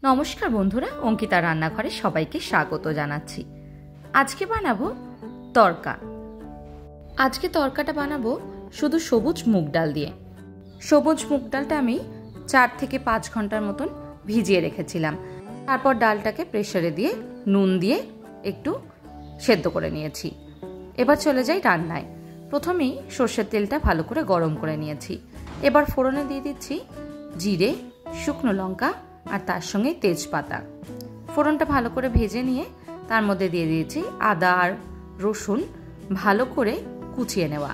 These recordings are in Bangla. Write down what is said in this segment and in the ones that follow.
নমস্কার বন্ধুরা, অঙ্কিতা রান্নাঘরে সবাইকে স্বাগত জানাচ্ছি। আজকে বানাবো তড়কা। আজকে তড়কাটা বানাবো শুধু সবুজ মুগ ডাল দিয়ে। সবুজ মুগ ডালটা আমি 4 থেকে 5 ঘন্টার মতন ভিজিয়ে রেখেছিলাম। তারপর ডালটাকে প্রেসারে দিয়ে নুন দিয়ে একটু সেদ্ধ করে নিয়েছি। এবার চলে যাই রান্নায়। প্রথমেই সর্ষের তেলটা ভালো করে গরম করে নিয়েছি। এবার ফোড়নে দিয়ে দিচ্ছি জিরে, শুকনো লঙ্কা আর তার সঙ্গে তেজপাতা। ফোড়নটা ভালো করে ভেজে নিয়ে তার মধ্যে দিয়ে দিয়েছি আদা আর রসুন ভালো করে কুচিয়ে নেওয়া।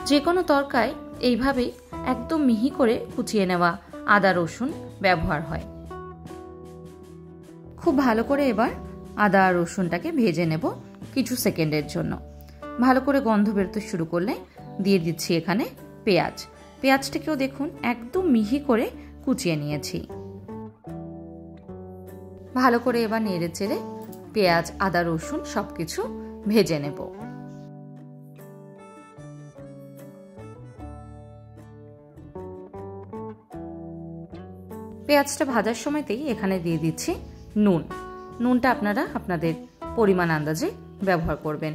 যে কোনো তরকায় এইভাবেই একদম মিহি করে কুচিয়ে নেওয়া আদা রসুন ব্যবহার হয়। খুব ভালো করে এবার আদা আর রসুনটাকে ভেজে নেব কিছু সেকেন্ডের জন্য। ভালো করে গন্ধ বেরোতে শুরু করলে দিয়ে দিচ্ছি এখানে পেঁয়াজ। পেঁয়াজটাকেও দেখুন একদম মিহি করে কুচিয়ে নিয়েছি। ভালো করে এবার নেড়ে চেড়ে পেঁয়াজ আদা রসুন সবকিছু ভেজে নেব। পেঁয়াজটা ভাজার সময়তেই এখানে দিয়ে দিচ্ছি নুন। নুনটা আপনারা আপনাদের পরিমাণ আন্দাজে ব্যবহার করবেন।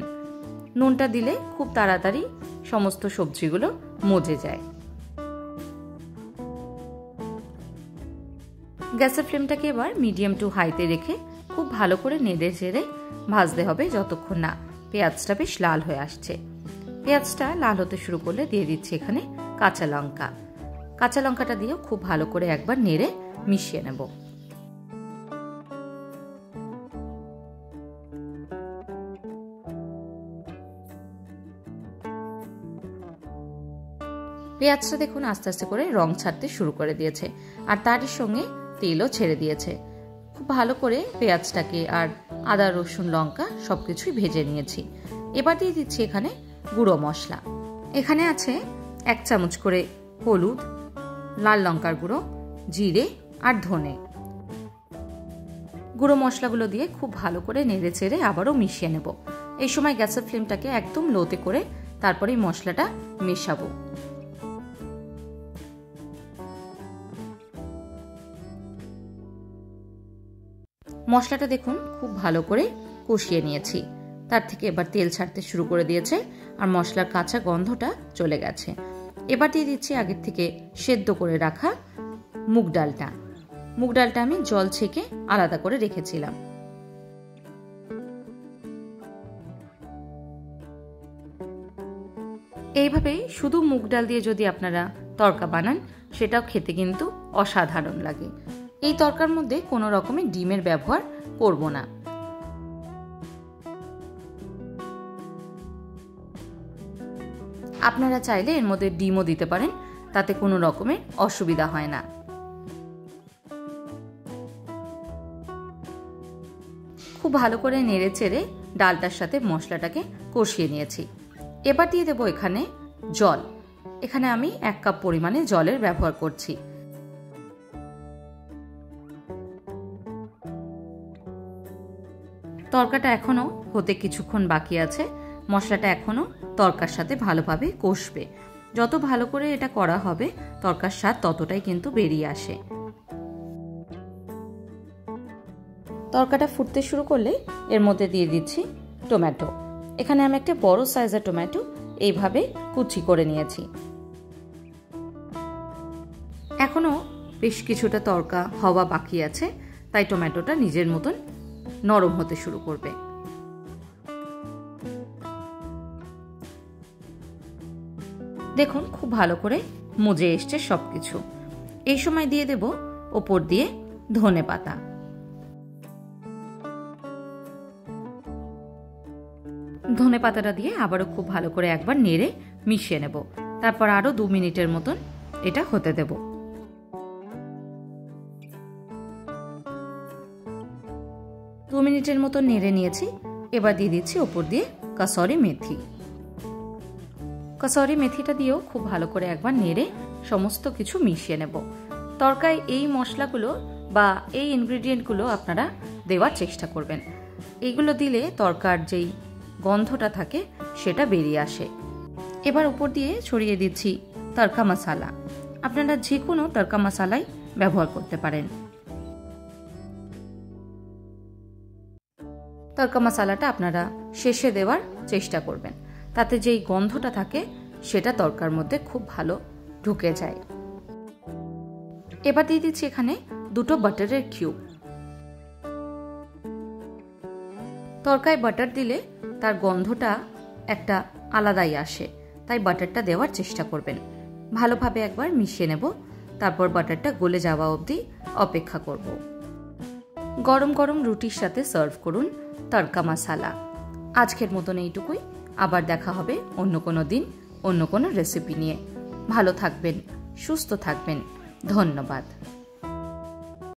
নুনটা দিলে খুব তাড়াতাড়ি সমস্ত সবজিগুলো মজে যায়। গ্যাসের ফ্লেমটাকে এবার মিডিয়াম টু হাইতে রেখে খুব ভালো করে নেড়ে চেড়ে ভাজতে হবে যতক্ষণ না পেঁয়াজটা বেশ লাল হয়ে আসছে। পেঁয়াজটা লাল হতে শুরু করলে দিয়ে দিচ্ছি এখানে কাঁচা লঙ্কা। কাঁচা লঙ্কাটা দিয়েও খুব ভালো করে একবার নেড়ে মিশিয়ে নেব। পেঁয়াজটা দেখুন আস্তে আস্তে করে রং ছাড়তে শুরু করে দিয়েছে আর তারই সঙ্গে তেলও ছেড়ে দিয়েছে। খুব ভালো করে পেঁয়াজটাকে আর আদা রসুন লঙ্কা সবকিছুই ভেজে নিয়েছি। এবার দিয়ে দিচ্ছি এখানে গুঁড়ো মশলা। এখানে আছে 1 চামচ করে হলুদ, লাল লঙ্কার গুঁড়ো, জিরে আর ধনে। গুঁড়ো মশলাগুলো দিয়ে খুব ভালো করে নেড়ে চেড়ে আবারও মিশিয়ে নেব। এই সময় গ্যাসের ফ্লেমটাকে একদম লোতে করে তারপরে মশলাটা মেশাবো। মশলাটা দেখুন খুব ভালো করে কষিয়ে নিয়েছি। তার থেকে এবার তেল ছাড়তে শুরু করে দিয়েছে আর মশলার কাঁচা গন্ধটা চলে গেছে। এবার দিয়ে দিচ্ছি আগের থেকে সেদ্ধ করে রাখা মুগ ডালটা। মুগ ডালটা আমি জল ছেঁকে আলাদা করে রেখেছিলাম। এইভাবে শুধু মুগ ডাল দিয়ে যদি আপনারা তড়কা বানান সেটাও খেতে কিন্তু অসাধারণ লাগে। এই তরকার মধ্যে কোনো রকমের ডিমের ব্যবহার করব না। আপনারা চাইলে এর মধ্যে ডিমও দিতে পারেন, তাতে কোনো রকমের অসুবিধা হয় না। খুব ভালো করে নেড়ে চেড়ে ডালটার সাথে মশলাটাকে কষিয়ে নিয়েছি। এবার দিয়ে দেবো এখানে জল। এখানে আমি 1 কাপ পরিমাণে জলের ব্যবহার করছি। তরকাটা এখনো হতে কিছুক্ষণ বাকি আছে। মশলাটা এখনো তরকার সাথে ভালোভাবে কষবে। যত ভালো করে এটা করা হবে তরকার স্বাদ ততটাই কিন্তু বেরিয়ে আসে। তরকাটা ফুটতে শুরু করলে এর মধ্যে দিয়ে দিচ্ছি টমেটো। এখানে আমি একটা বড় সাইজের টমেটো এইভাবে কুচি করে নিয়েছি। এখনো বেশ কিছুটা তরকা হওয়া বাকি আছে, তাই টমেটোটা নিজের মতন নরম হতে শুরু করবে। দেখুন খুব ভালো করে মজে এসছে সবকিছু। এই সময় দিয়ে দেব ওপর দিয়ে ধনে পাতা। ধনে পাতাটা দিয়ে আবারও খুব ভালো করে একবার নেড়ে মিশিয়ে নেব। তারপর আরো 2 মিনিটের মতন এটা হতে দেব। 2 মিনিটের মতো নেড়ে নিয়েছি। এবার দিয়ে দিচ্ছি ওপর দিয়ে কাসুরি মেথি। কাসুরি মেথিটা দিয়েও খুব ভালো করে একবার নেড়ে সমস্ত কিছু মিশিয়ে নেব। তরকায় এই মশলাগুলো বা এই ইনগ্রেডিয়েন্টগুলো আপনারা দেওয়ার চেষ্টা করবেন। এইগুলো দিলে তরকার যেই গন্ধটা থাকে সেটা বেরিয়ে আসে। এবার উপর দিয়ে ছড়িয়ে দিচ্ছি তড়কা মশলা। আপনারা যে কোনো তড়কা মশলাই ব্যবহার করতে পারেন। তড়কা মশলাটা আপনারা শেষে দেওয়ার চেষ্টা করবেন, তাতে যেই গন্ধটা থাকে সেটা তড়কার মধ্যে খুব ভালো ঢুকে যায়। এবার দিয়ে দিচ্ছি এখানে 2 বাটারের কিউব। তড়কায় বাটার দিলে তার গন্ধটা একটা আলাদাই আসে, তাই বাটারটা দেওয়ার চেষ্টা করবেন। ভালোভাবে একবার মিশিয়ে নেব, তারপর বাটারটা গলে যাওয়া অবধি অপেক্ষা করব। গরম গরম রুটির সাথে সার্ভ করুন তড়কা মশলা। আজকের মতন এইটুকুই, আবার দেখা হবে অন্য কোনো দিন অন্য কোনো রেসিপি নিয়ে। ভালো থাকবেন, সুস্থ থাকবেন, ধন্যবাদ।